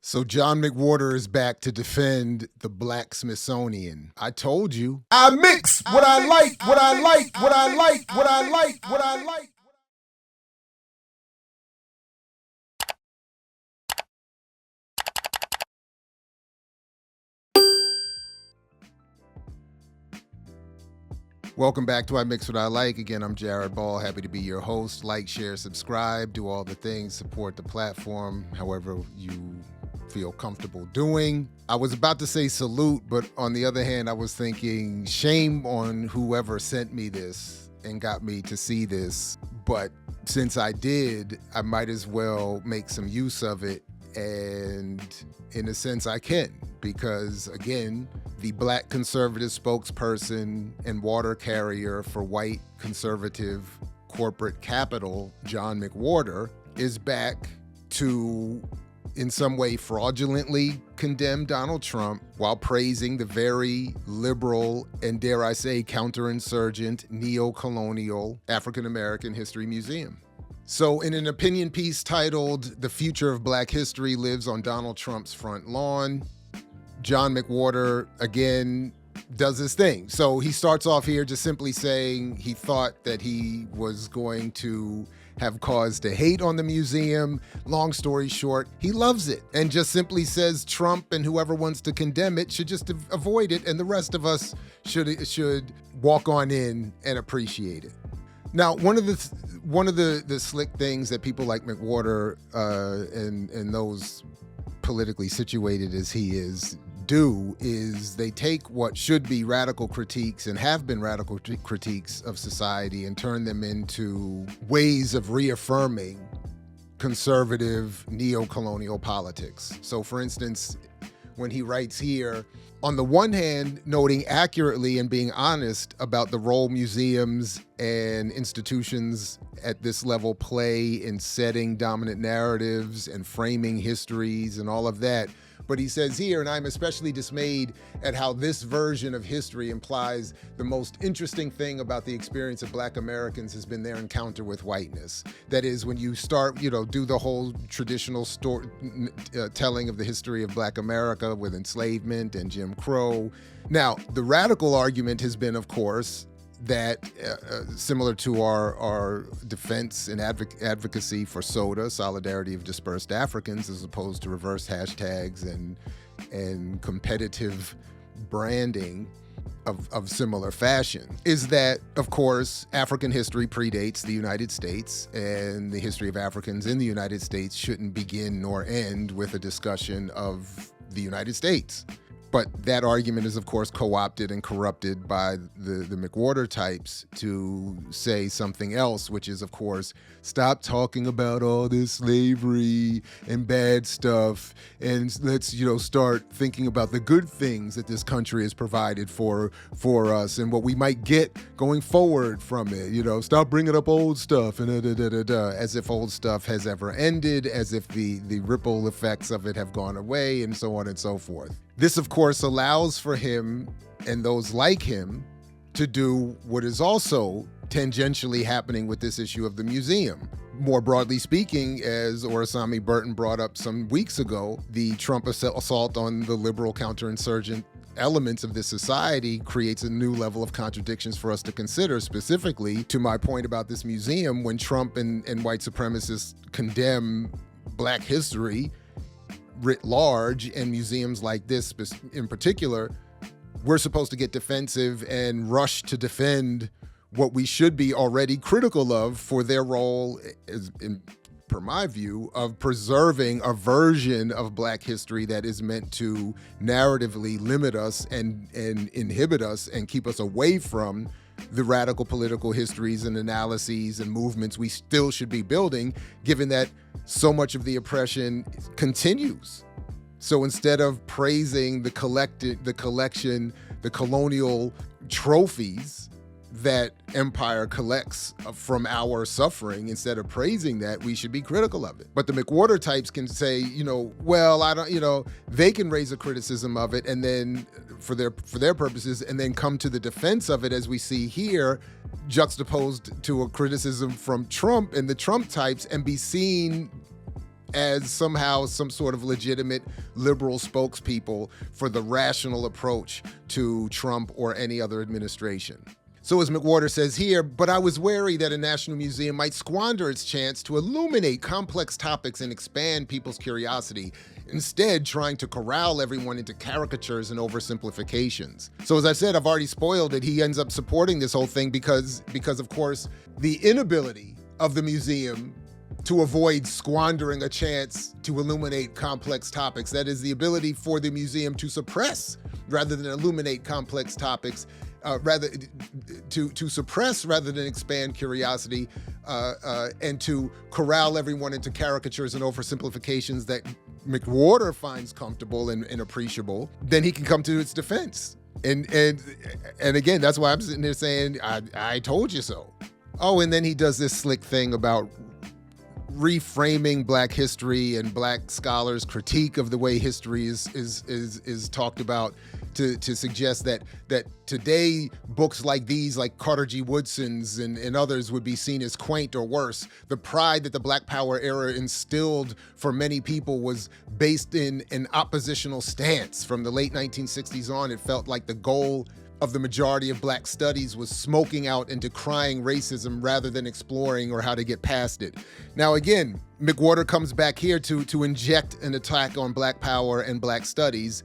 So John McWhorter is back to defend the Black Smithsonian. I told you. I mix what I like, what I like, what I like, what I like, what I like. Welcome back to I Mix What I Like. Again, I'm Jared Ball, happy to be your host. Like, share, subscribe, do all the things, support the platform, however you feel comfortable doing. I was about to say salute, but on the other hand, I was thinking shame on whoever sent me this and got me to see this. But since I did, I might as well make some use of it. And in a sense, I can, because again, the Black conservative spokesperson and water carrier for white conservative corporate capital, John McWhorter, is back to, in some way, fraudulently condemn Donald Trump while praising the very liberal and, dare I say, counterinsurgent, neo-colonial African-American History Museum. So in an opinion piece titled "The Future of Black History Lives on Donald Trump's Front Lawn," John McWhorter, again, does his thing. So he starts off here just simply saying he thought that he was going to have cause to hate on the museum. Long story short, he loves it and just simply says Trump and whoever wants to condemn it should just avoid it, and the rest of us should walk on in and appreciate it. Now, one of the slick things that people like McWhorter and those politically situated as he is do is they take what should be radical critiques and have been radical critiques of society and turn them into ways of reaffirming conservative neo-colonial politics. So for instance, when he writes here, on the one hand, noting accurately and being honest about the role museums and institutions at this level play in setting dominant narratives and framing histories and all of that. But he says here, and I'm especially dismayed at how this version of history implies the most interesting thing about the experience of Black Americans has been their encounter with whiteness. That is, when you start, do the whole traditional story telling of the history of Black America with enslavement and Jim Crow. Now, the radical argument has been, of course, that similar to our defense and advocacy for SODA, Solidarity of Dispersed Africans, as opposed to reverse hashtags and competitive branding of similar fashion, is that, of course, African history predates the United States, and the history of Africans in the United States shouldn't begin nor end with a discussion of the United States. But that argument is, of course, co-opted and corrupted by the McWhorter types to say something else, which is, of course, stop talking about all this slavery and bad stuff, and let's, start thinking about the good things that this country has provided for us and what we might get going forward from it. Stop bringing up old stuff and as if old stuff has ever ended, as if the ripple effects of it have gone away, and so on and so forth. This, of course, allows for him and those like him to do what is also tangentially happening with this issue of the museum. More broadly speaking, as Orasami Burton brought up some weeks ago, the Trump assault on the liberal counterinsurgent elements of this society creates a new level of contradictions for us to consider, specifically to my point about this museum. When Trump and white supremacists condemn Black history writ large, and museums like this in particular, we're supposed to get defensive and rush to defend what we should be already critical of for their role, per my view, of preserving a version of Black history that is meant to narratively limit us and inhibit us and keep us away from the radical political histories and analyses and movements we still should be building, given that so much of the oppression continues. So instead of praising the collection, the colonial trophies that empire collects from our suffering, instead of praising that, we should be critical of it. But the McWhorter types can say, well, I don't, they can raise a criticism of it and then for their purposes, and then come to the defense of it, as we see here, juxtaposed to a criticism from Trump and the Trump types, and be seen as somehow some sort of legitimate liberal spokespeople for the rational approach to Trump or any other administration. So as McWhorter says here, but I was wary that a national museum might squander its chance to illuminate complex topics and expand people's curiosity, instead trying to corral everyone into caricatures and oversimplifications. So as I said, I've already spoiled it. He ends up supporting this whole thing because of course, the inability of the museum to avoid squandering a chance to illuminate complex topics. That is, the ability for the museum to suppress rather than illuminate complex topics, to suppress rather than expand curiosity, and to corral everyone into caricatures and oversimplifications that McWhorter finds comfortable and appreciable, then he can come to its defense. And again, that's why I'm sitting there saying, I told you so. Oh, and then he does this slick thing about reframing Black history and Black scholars' critique of the way history is talked about, to suggest that today books like these, like Carter G. Woodson's and others, would be seen as quaint or worse. The pride that the Black Power era instilled for many people was based in an oppositional stance. From the late 1960s on, it felt like the goal of the majority of Black studies was smoking out and decrying racism rather than exploring or how to get past it. Now again, McWhorter comes back here to inject an attack on Black Power and Black studies,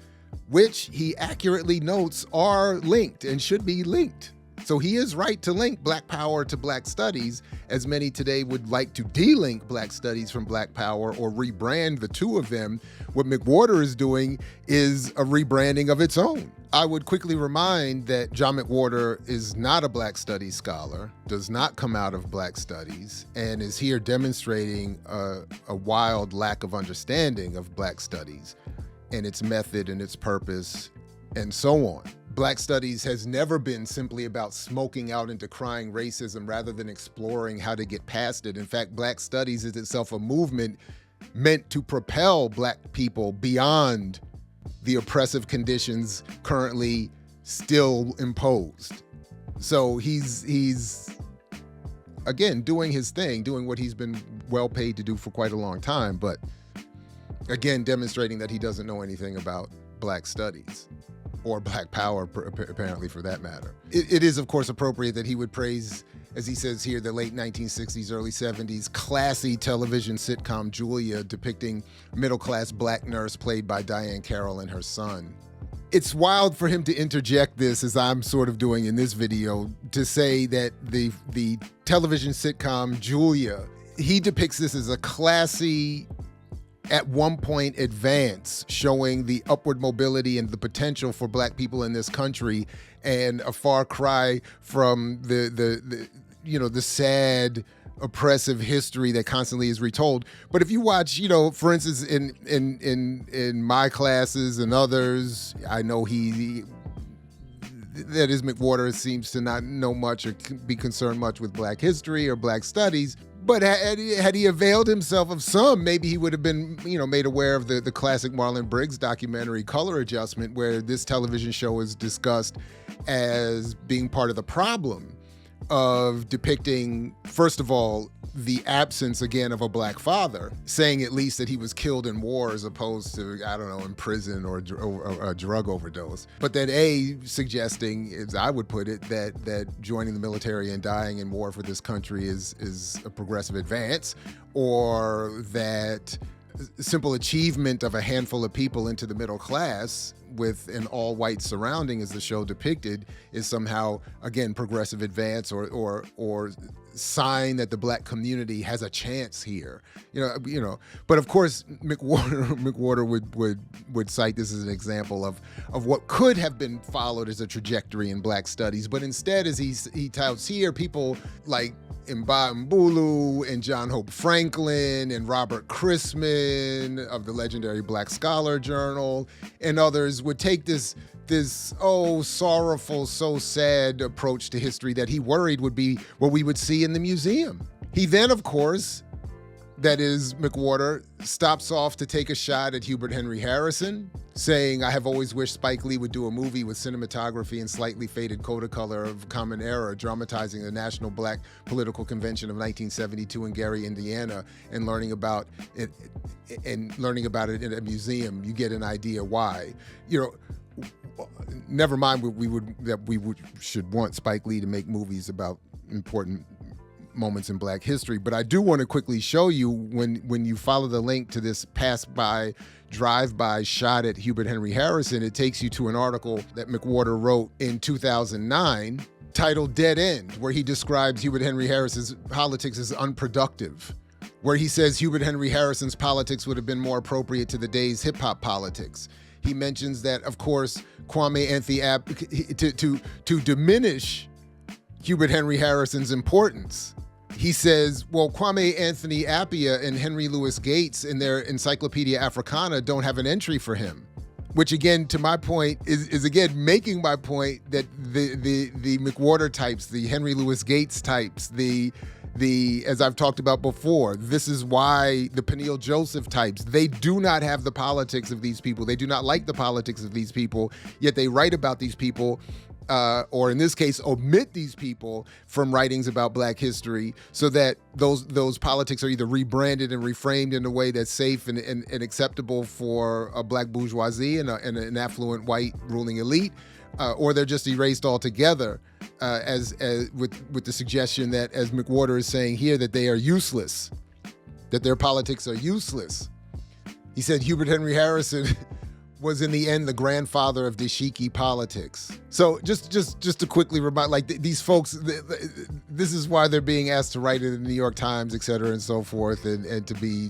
which he accurately notes are linked and should be linked. So he is right to link Black Power to Black studies, as many today would like to de-link Black studies from Black Power or rebrand the two of them. What McWhorter is doing is a rebranding of its own. I would quickly remind that John McWhorter is not a Black studies scholar, does not come out of Black studies, and is here demonstrating a wild lack of understanding of Black studies and its method and its purpose and so on. Black studies has never been simply about smoking out and decrying racism rather than exploring how to get past it. In fact, Black studies is itself a movement meant to propel Black people beyond the oppressive conditions currently still imposed. So he's again doing his thing, doing what he's been well paid to do for quite a long time, but again demonstrating that he doesn't know anything about Black studies or Black Power, apparently, for that matter. It is, of course, appropriate that he would praise, as he says here, the late 1960s, early 70s classy television sitcom Julia, depicting middle-class Black nurse played by Diane Carroll and her son. It's wild for him to interject this, as I'm sort of doing in this video, to say that the television sitcom Julia, he depicts this as a classy, at one point, advance, showing the upward mobility and the potential for Black people in this country, and a far cry from the sad, oppressive history that constantly is retold. But if you watch, for instance, in my classes and others, I know that is, McWhorter seems to not know much or be concerned much with Black history or Black studies. But had he availed himself of some, maybe he would have been, made aware of the classic Marlon Briggs documentary Color Adjustment, where this television show is discussed as being part of the problem of depicting, first of all, the absence, again, of a Black father, saying at least that he was killed in war as opposed to, in prison or a drug overdose. But then suggesting, as I would put it, that joining the military and dying in war for this country is a progressive advance, or that simple achievement of a handful of people into the middle class with an all-white surrounding, as the show depicted, is somehow, again, progressive advance or sign that the Black community has a chance here. But of course, McWhorter would cite this as an example of what could have been followed as a trajectory in Black studies. But instead, as he touts here, people like Mba Mbulu and John Hope Franklin and Robert Chrisman of the legendary Black Scholar Journal and others would take this sorrowful, so sad approach to history that he worried would be what we would see in the museum. He then, of course, that is McWhorter, stops off to take a shot at Hubert Henry Harrison, saying, I have always wished Spike Lee would do a movie with cinematography and slightly faded Kodacolor of Common Era, dramatizing the National Black Political Convention of 1972 in Gary, Indiana, and learning about it in a museum. You get an idea why. Never mind we should want Spike Lee to make movies about important moments in Black history, but I do want to quickly show you when you follow the link to this drive-by shot at Hubert Henry Harrison, it takes you to an article that McWhorter wrote in 2009 titled Dead End, where he describes Hubert Henry Harrison's politics as unproductive, where he says Hubert Henry Harrison's politics would have been more appropriate to the day's hip-hop politics. He mentions that, of course, Kwame Anthony to diminish Hubert Henry Harrison's importance. He says, well, Kwame Anthony Appiah and Henry Louis Gates in their Encyclopedia Africana don't have an entry for him. Which again, to my point, is again making my point that the McWhorter types, the Henry Louis Gates types, the as I've talked about before, this is why the Peniel Joseph types, they do not have the politics of these people. They do not like the politics of these people, yet they write about these people, or in this case, omit these people from writings about Black history, so that those politics are either rebranded and reframed in a way that's safe and acceptable for a Black bourgeoisie and an affluent white ruling elite, or they're just erased altogether, as with the suggestion that, as McWhorter is saying here, that they are useless, that their politics are useless. He said Hubert Henry Harrison was in the end the grandfather of dashiki politics. So just to quickly remind, like these folks, this is why they're being asked to write in the New York Times, et cetera, and so forth, and to be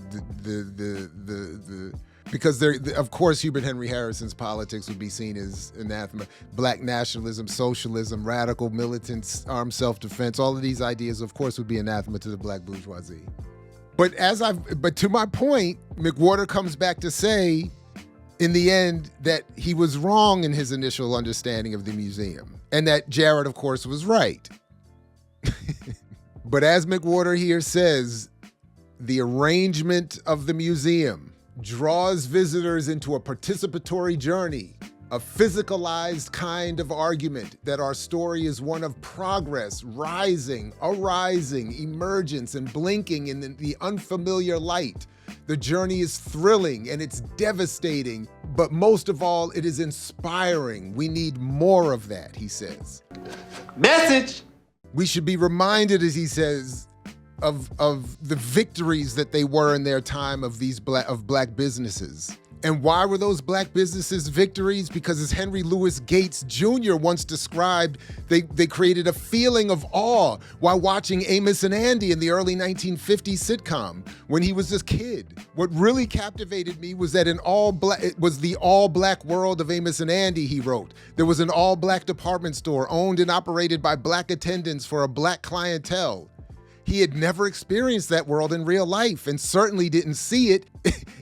because of course Hubert Henry Harrison's politics would be seen as anathema. Black nationalism, socialism, radical militants, armed self-defense, all of these ideas, of course, would be anathema to the Black bourgeoisie. But to my point, McWhorter comes back to say, in the end, that he was wrong in his initial understanding of the museum, and that Jared, of course, was right. But as McWhorter here says, the arrangement of the museum draws visitors into a participatory journey, a physicalized kind of argument that our story is one of progress, rising, arising, emergence, and blinking in the unfamiliar light. The journey is thrilling and it's devastating, but most of all, it is inspiring. We need more of that, he says. Message! We should be reminded, as he says, of the victories that they were in their time of Black businesses. And why were those Black businesses victories? Because as Henry Louis Gates Jr. once described, they created a feeling of awe while watching Amos and Andy in the early 1950s sitcom when he was this kid. What really captivated me was that it was the all-Black world of Amos and Andy, he wrote. There was an all-Black department store owned and operated by Black attendants for a Black clientele. He had never experienced that world in real life and certainly didn't see it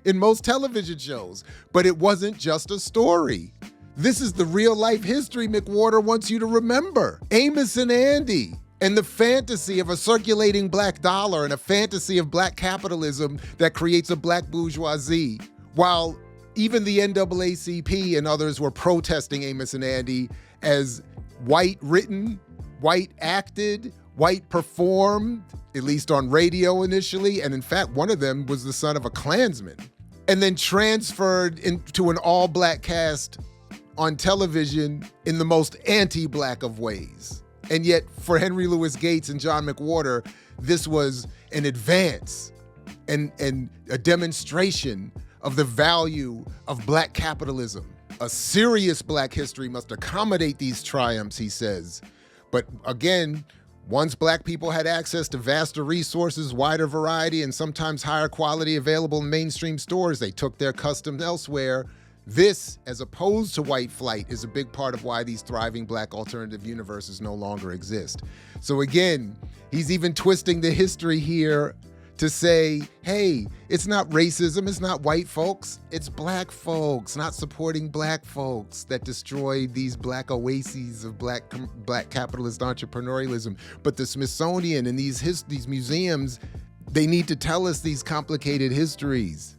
in most television shows. But it wasn't just a story. This is the real life history McWhorter wants you to remember. Amos and Andy and the fantasy of a circulating Black dollar and a fantasy of Black capitalism that creates a Black bourgeoisie. While even the NAACP and others were protesting Amos and Andy as white written, white acted, white performed, at least on radio initially, and in fact, one of them was the son of a Klansman, and then transferred into an all-Black cast on television in the most anti-Black of ways. And yet, for Henry Louis Gates and John McWhorter, this was an advance and a demonstration of the value of Black capitalism. A serious Black history must accommodate these triumphs, he says. But again, once Black people had access to vaster resources, wider variety, and sometimes higher quality available in mainstream stores, they took their customs elsewhere. This, as opposed to white flight, is a big part of why these thriving Black alternative universes no longer exist. So again, he's even twisting the history here to say, hey, it's not racism, it's not white folks, it's Black folks not supporting Black folks that destroy these Black oases of Black capitalist entrepreneurialism. But the Smithsonian and these museums, They need to tell us these complicated histories.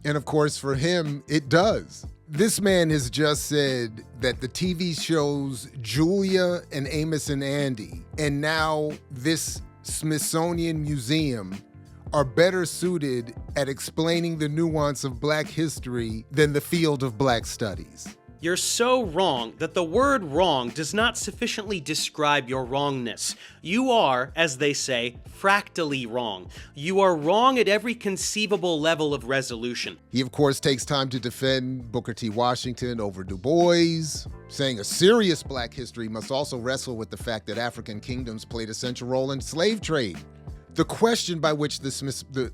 And of course, for him, it does. This man has just said that the TV shows Julia and Amos and Andy, and now this Smithsonian Museum, are better suited at explaining the nuance of Black history than the field of Black studies. You're so wrong that the word wrong does not sufficiently describe your wrongness. You are, as they say, fractally wrong. You are wrong at every conceivable level of resolution. He, of course, takes time to defend Booker T. Washington over Du Bois, saying a serious Black history must also wrestle with the fact that African kingdoms played a central role in slave trade. The question by which the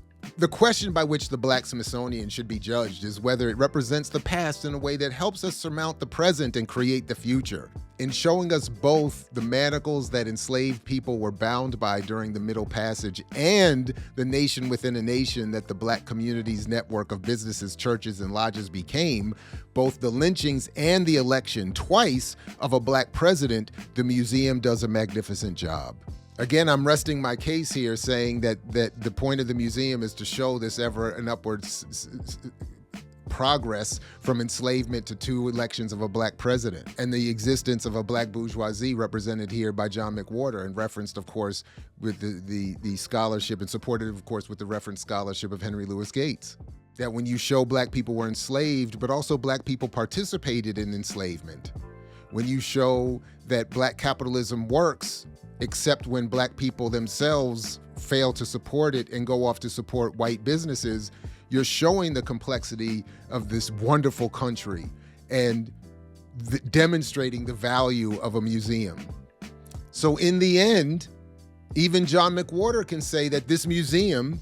Black Smithsonian should be judged is whether it represents the past in a way that helps us surmount the present and create the future. In showing us both the manacles that enslaved people were bound by during the Middle Passage and the nation within a nation that the Black community's network of businesses, churches, and lodges became, both the lynchings and the election twice of a Black president, the museum does a magnificent job. Again, I'm resting my case here saying that the point of the museum is to show this ever and upward progress from enslavement to 2 elections of a Black president and the existence of a Black bourgeoisie represented here by John McWhorter and referenced, of course, with the scholarship and supported, of course, with the reference scholarship of Henry Louis Gates. That when you show Black people were enslaved, but also Black people participated in enslavement. When you show that Black capitalism works, except when Black people themselves fail to support it and go off to support white businesses, you're showing the complexity of this wonderful country and demonstrating the value of a museum. So in the end, even John McWhorter can say that this museum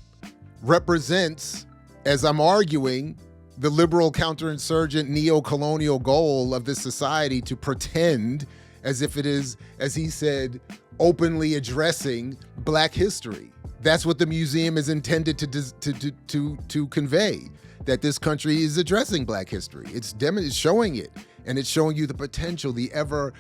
represents, as I'm arguing, the liberal counterinsurgent neo-colonial goal of this society to pretend as if it is, as he said, openly addressing Black history. That's what the museum is intended to convey, that this country is addressing Black history. It's showing it, and it's showing you the potential, the ever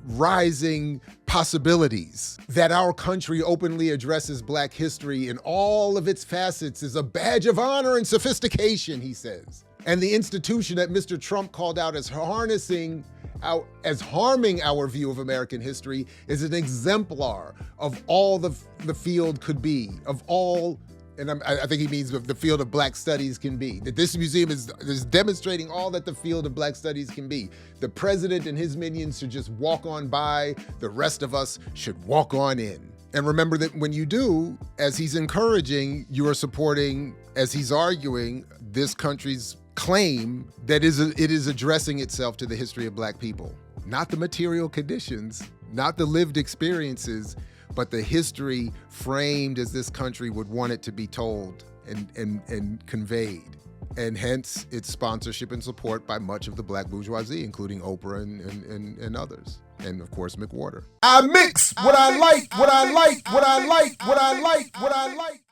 rising possibilities that our country openly addresses Black history in all of its facets is a badge of honor and sophistication, he says. And the institution that Mr. Trump called out as harming our view of American history is an exemplar of all the field could be, of all, and I think he means the field of Black studies can be. That this museum is demonstrating all that the field of Black studies can be. The president and his minions should just walk on by. The rest of us should walk on in. And remember that when you do, as he's encouraging, you are supporting, as he's arguing, this country's claim that it is addressing itself to the history of Black people. Not the material conditions, not the lived experiences, but the history framed as this country would want it to be told and conveyed. And hence its sponsorship and support by much of the Black bourgeoisie, including Oprah and others. And of course, McWhorter. I mix what I like, what I like, what I like, what I like, what I like.